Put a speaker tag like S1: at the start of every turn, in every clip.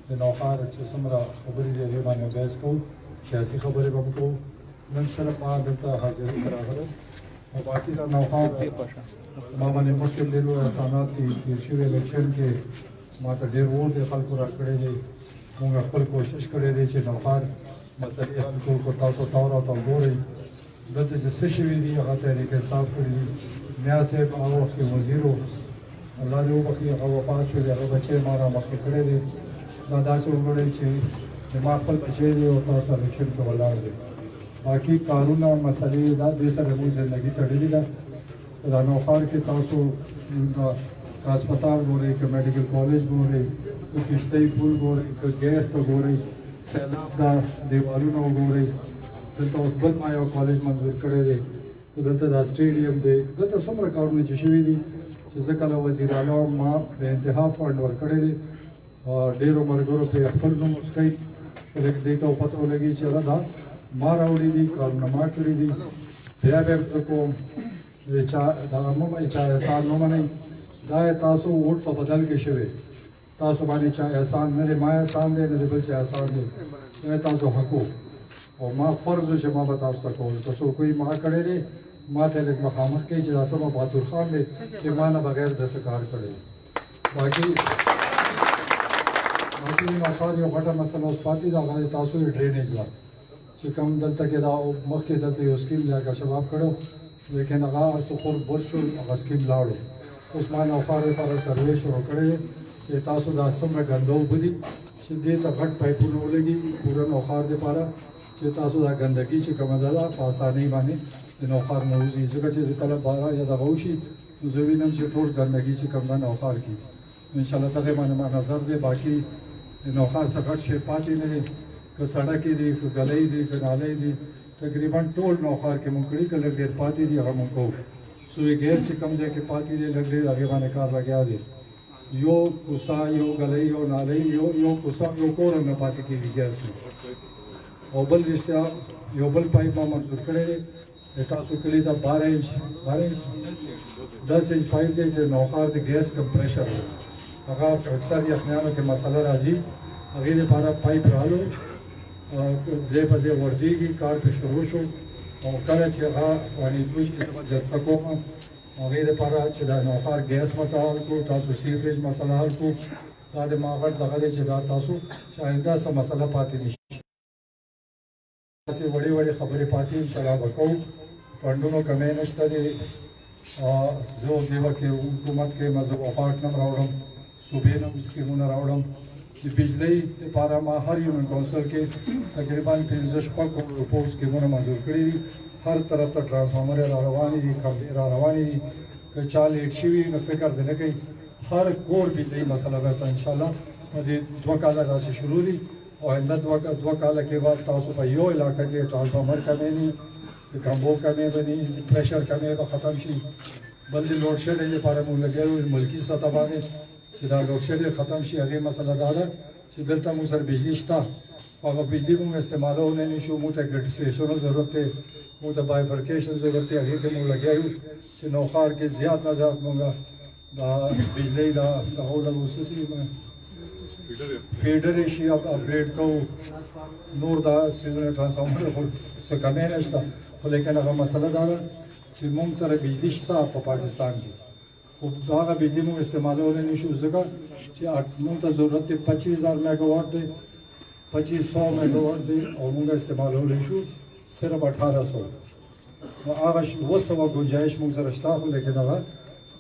S1: د نوښار چې څومره خبرې دي هغې باندې بحث کوو سیاسي خبرې به هم کوو نن صرف ما دلته حاضرۍ ته راغلی او باقي د نوښار ما باندې مخکې ډېرو احسانات دي تېر شوي الیکشن کې ما ته ډېر ووټ دی خلکو راکړی دی موږ خپل کوشش کړی دی چې نوښار مسلې حل کړو که تاسو تاو راته وګورئ دلته چې څه شوي دي هغه تحریک انصاف کړي دي نیا صاحب هغه وخت کې وزیر و الله دې وبخښي هغه وفات شو دی هغه بچی ما را مخکې کړی دی دا داسې وګورئ چې زما خپل بچی دی او تاسو الیکشن کې ولاړ دی باقي کارونه مسلې دا دې سره زموږ زندګي تړلې ده دا نوښار کې تاسو که هسپتال ګورئ که میډیکل کالج ګورئ که کشتۍ پل ګورئ که ګیس ته ګورئ سیلاب دا دیوالونه وګورئ دلته اوس بل ما یو کالج منظور کړی دی دلته دا سټیډیم دی دلته څومره کارونه چې شوي دي چې زه کله وزیر اعلی ما د انتها فنډ ورکړی دی ډېرو ملګرو پرې خپل نوم وسکی لږ دې ته پته ولګي چې دا ما راوړي دي کارونه ما کړي دي بیا به زه کوم دغه مه وایئ چا احسان نه منئ دا تاسو ووټ په بدل کې شوی تاسو باندې چا احسان نه دی ما احسان دی نه د بل چا احسان دی دا تاسو حق او ما فرض و چې ما به تاسو ته کول که څوک وایي ما کړی دی ما ته لږ مخامخ کوي چې دا څه بهادر خان دی چې ما نه بغیر داسې کار کړی باقي نوښار یو غټه مسله اوس پاتې ده هغه تاسو یې ډرینیج ده چې کوم دلته کې دا مخکې دلته یو سکیم دی هغه شباب کړو لیکن هغه هر څه خور بل شو هغه سکیم لاړو اوس ما نوښار لپاره سروې شروع کړی چې تاسو دا څومره ګنده اوبه دي چې دې ته غټ پایپونه ولګي پوره نوښار دپاره چې تاسو دا ګندګي چې کومه ده په اسانۍ باندې د نوښار نه وځي ځکه چې کله باران یا دغه وشي نو زه وینم چې ټول ګندګي چې کوم ده نوښار کې انشاءالله دغې باندې ما نظر دی باقي د نوښار څخه غټ شی پاتې نه دی که سړکې دي که ګلۍ دي که نالۍ دي تقریبا ټول نوښار کې مونږ کړي که لږ ډېر پاتې دي هغه مونږ کوو سوی ګیس چې کوم ځای کې پاتې دی لږ ډېر هغې باندې کار لګیا دی یو کوڅه یو ګلۍ یو نالۍ یو کوڅه یو کور هم نه پاتې کېږي ګیس او بل رښتیا یو بل پایپ ما منظور کړی دی د تاسو کلي ته 12 انچ 10 انچ پایپ دی د نوښار د ګیس کمپریشر هغه اکثر یخنیانو کې مسله راځي هغې لپاره پایپ رالو ځای په ځای ورځېږي کار پرې شروع شو او کله چې هغه وانیدوی چې زه به جلسه کوم هغې دپاره چې د نوښار ګیس مسله حل کړو تاسو سیوریج مسله حل کړو دا د ما غټ دغه دی چې دا تاسو چې آینده څه مسله پاتې نه شي داسې وړې وړې خبرې پاتې انشاءالله به کوو فنډونو کمی نشته دی زه اوس دې وخت کې حکومت کې زه وفاق نه راوړم صوبې نه سکیمونه راوړم د بجلۍ لپاره ما هر یونین کونسل کې تقریبا 15-16 روپو سکیمونه منظور کړي دي هر طرف ته ټرانسفارمر را روانې دي کمرې را روانې دي که چا لیټ شوي نو فکر دې نه کوي هر کور بجلۍ مسله به ته انشاءالله په دې 2 کاله داسې شروع دي او آینده 2 کاله کې بعد تاسو په یو علاقه کې ټرانسفارمر کمی ني د کمبو کمی به ني پریشر کمی به ختم شي بل د لوډ شیډینګ لپاره موږ لګیا یو ملکي سطح باندې چې دا لوډ شیډینګ ختم شي هغې مسله دا ده چې دلته موږ سره بجلي شته هغه بجلي موږ استعمالولی نه شو موږ ته ګډ سټیشنو ضرورت دی موږ ته بایفرکیشن ضرورت دی هغې کې موږ لګیا یو چې نوښار کې زیات نه زیات موږ دا بجلۍ دا هغو لږ وسسي فیډر یې شي اپګریډ کوو نور دا سیزونه ټرانسفارمر خو څه کمی نشته خو لیکن هغه مسله دا ده چې موږ سره بجلي شته په پاکستان کې خو هغه بجلي موږ استعمالولی نه شو ځکه چې موږ ته ضرورت دی 25,000 میګا واټ دی 2500 میګا واټ دی او موږ استعمالولی شو صرف 1800 نو هغه 200 ګنجایش موږ سره شته خو لیکن هغه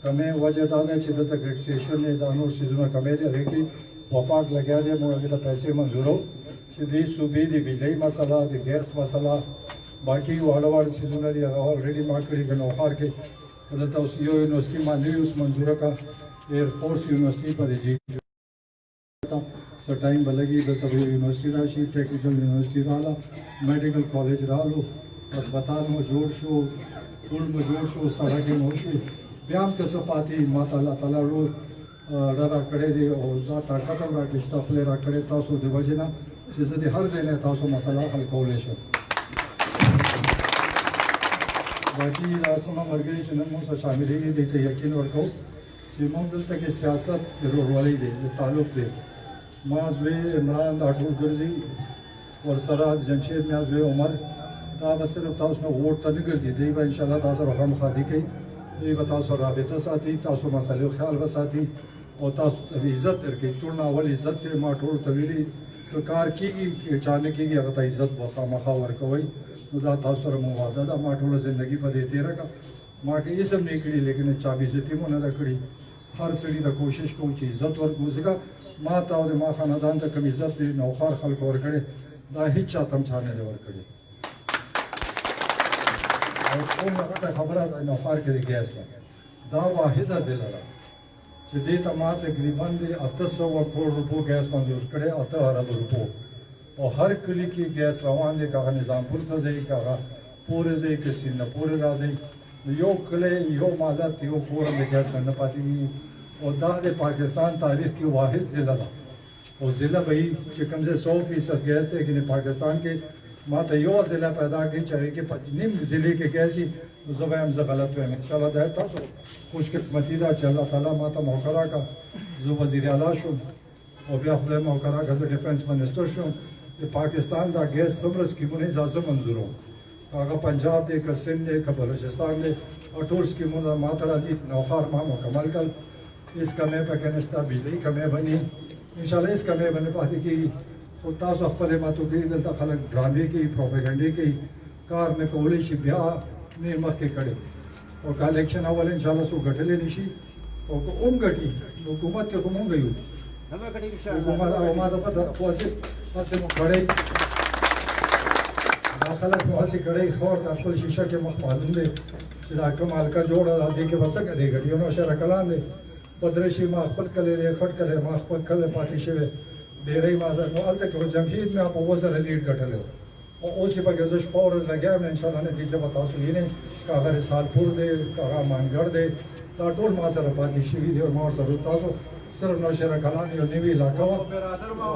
S1: کمی وجه دا ده چې دلته ګریډ سټیشن دی دا نور سیزونه کمی دی هغې کې وفاق لګیا دی موږ هغې ته پیسې منظورو چې دې صوبې د بجلۍ مسله د ګیس مسله باقي واړه واړه سیزونه دي هغه الریډي ما کړي که نوښار کې دلته اوس یو یونیورسټي ما نوي اوس منظوره کړه ایرفورس یونیورسټي په د جي څه ټایم به لګي دلته به یونیورسټي راشي ټیکنیکل یونیورسټي راغله میډیکل کالج راغلو هسپتال مو جوړ شو پل مو جوړ شو سړکې مو وشوې بیا هم که څه پاتې ما ته الله تعالی روز را کړی دی او دا طاقت هم راکړي شته خولې را کړی تاسو د وجې نه چې زه د هر ځای نه تاسو مسله حل کولی شم باقي دا څومره ملګري چې نن موږ سره شاملېږي دې ته یقین ورکوو چې موږ دلته کې سیاست د ورورولۍ دی د تعلق دی ما زوی عمران دا ټول ګرځي ورسره جمشید میا زوی عمر دا به صرف تاسو نه ووټ ته نه ګرځي دی به انشاءالله تاسو سره خامخا کوي دوی به تاسو رابطه ساتي تاسو مسلې خیال به ساتي او تاسو ته عزت درکوي ټول نه اول عزت کوي ما ټول ته ویلي که کار کېږي چا نه کېږي هغه ته عزت به خامخا ورکوئ نو دا تاسو سره مو وعده ده ما ټوله زندګي په دې تېره کړه ما که هېڅ هم نه کړي لیکن چا بې عزتي مو نه ده کړې هر سړي ته کوشش کوم چې عزت ورکړو ځکه ما ته او د ما خاندان ته کوم عزت دی نوښار خلکو ورکړی دا هېڅ چا ته هم چا نه دی ورکړی او څومره غټه خبره ده نوښار کې د ګیس ده دا واحده ضلع ده چې دې ته ما تقریبا د 800 کروڑ روپو ګیس منظور کړی 8 ارب روپو او هر کلي کې ګیس روان دی که هغه نظامپور ته ځي که هغه پورې ځي که سینه پورې راځي یو کلی یو مالت یو کور هم د ګیس نه پاتې کېږي او دا د پاکستان تاریخ کې واحد ضلع ده او ضلع به وي چې کوم ځای 100% ګیس دی که پاکستان کې ما ته یو ضلع پیدا کړي چې هغې کې نیم ضلع کې ګیس وي نو زه به هم زه غلط وایم انشاءالله دا تاسو خوش قسمتي ده چې الله تعالی ما ته موقع راکړه زه وزیر اعلی شوم او بیا خدای موقع راکړه زه ډیفنس منسټر شوم د پاکستان دا ګیس څومره سکیمونه دا زه منظوروم هغه پنجاب دی که سندھ دی که بلوچستان دی او ټول سکیمونه ما ته راځي نوښار ما مکمل کړ هېڅ کمی پکې نشته بجلۍ کمی به نه انشاءالله هېڅ کمی به نه پاتې کېږي خو تاسو خپلې ماتو کوي دلته خلک ډرامې کوي پروپیګنډې کوي کار نه کولی شي بیا نه مخکې کړی او که الیکشن اول انشاءالله څوک ګټلی نه شي او که هم ګټي حکومت کې خو مونږ یو حکومت او ما ته پته هسې مو کړی دا خلک مو هسې کړی خور د خپل شیشه کې مخ معلوم دی چې دا کوم حلقه جوړه ده دې کې به څنګه دی ګټي نو شره کلام دی بدرشي ما خپل کلی دی خټ کلی ما خپل کلی پاتې شوی ډېری ما نو هلته کې خو جمشید مې په 2000 لیډ ګټلی و او اوس چې پکې زه شپه ورځ لګیا یم انشاءالله نتیجه به تاسو وینئ که هغه رسالپور دی که هغه مانګړ دی دا ټول ما سره پاتې شوي دي او ما ورسره تاسو صرف نوشهره کلان یو نوې علاقه وه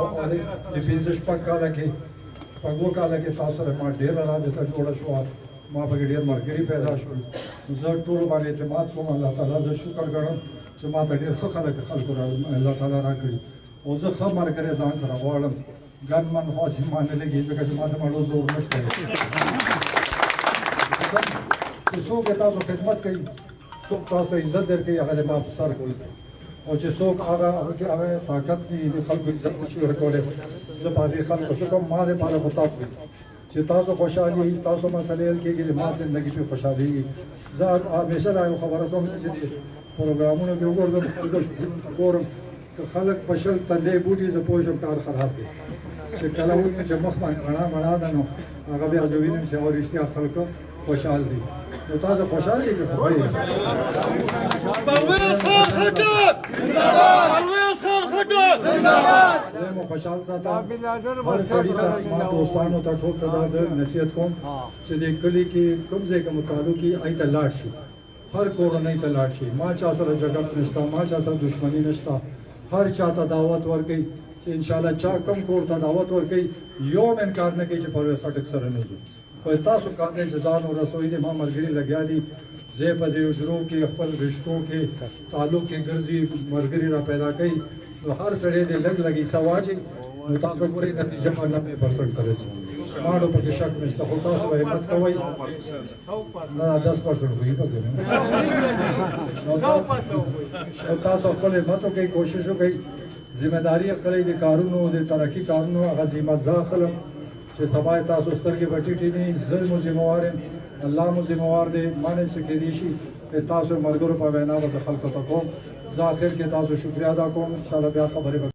S1: او د 15 شپږ کاله کې شپږو کاله کې تاسو سره ما ډېره رابطه جوړه شوه ما پکې ډېر ملګري پیدا شول زه ټولو باندې اعتماد کوم الله تعالی زه شکر ګڼم چې ما ته ډېر ښه خلکو الله تعالی راکړي او زه ښه ملګری ځان سره غواړم ګن من خاصې ما نه لګي ځکه چې ما ته مړو زور نشته چې څوک تاسو خدمت کوي څوک تاسو ته عزت درکوي هغه د ما په سر کوي او چې څوک هغه کې هغه طاقت دي د خلکو عزت نشي ورکولی زه په هغې خلکو څه کوم ما دپاره خو تاسو وي چې تاسو خوشحالي تاسو مسلې حل کېږي د ما زندګي پرې خوشحالېږي زه همیشه دا یو خبره کوم چې پروګرامونو کې وګورم ګورم که خلک په شل تندې بوټي زه پوه شم کار خراب دی چې کله ووینم چې مخ باندې رڼا ده نو هغه بیا زه وینم چې هغه رښتیا خلکو خوشحال دي نو تاسو خوشحال دي که
S2: پرویز خان خټک پرویز خان خټک
S1: زه مو خوشحال ساتم هر سړي ته ما دوستانو ته ټول ته دا زه نصیحت کوم چې دې کلي کې کوم ځای کې متعلق وي هغې ته لاړ شي هر کورنۍ ته لاړ شي ما چا سره جګړه نشته ما چا سره دښمني نشته هر چا ته دعوت ورکوي چې انشاءالله چا کم کور ته دعوت ورکوي یو هم انکار نه کوي چې پرویز خټک سره نه ځو خو تاسو کار دی چې ځان ورسوئ دي ما ملګري لګیا دي ځای په ځای حجرو کې خپل رشتو کې تعلق کې ګرځي ملګري را پیدا کوي نو هر سړی دې لږ لږ حصه واچي نو تاسو ګورئ نتیجه به 90% ته رسي ماړو پکې شک نشته خو تاسو به همت کوئ نه 10% وي پکې نو تاسو خپل همت وکړئ کوشش وکړئ ذمہداري خپلې د کارونو د ترقي کارونو هغه ذمه ځاخلم چې سبا تاسو سترګې به ټیټې نه زه مو ذمہوار یم الله مو ذمہوار دی ما نه څه کېدی شي تاسو ملګرو په وینا به زه خلکو ته کوم زه اخر کې تاسو شکریا ادا کوم انشاءالله بیا خبرې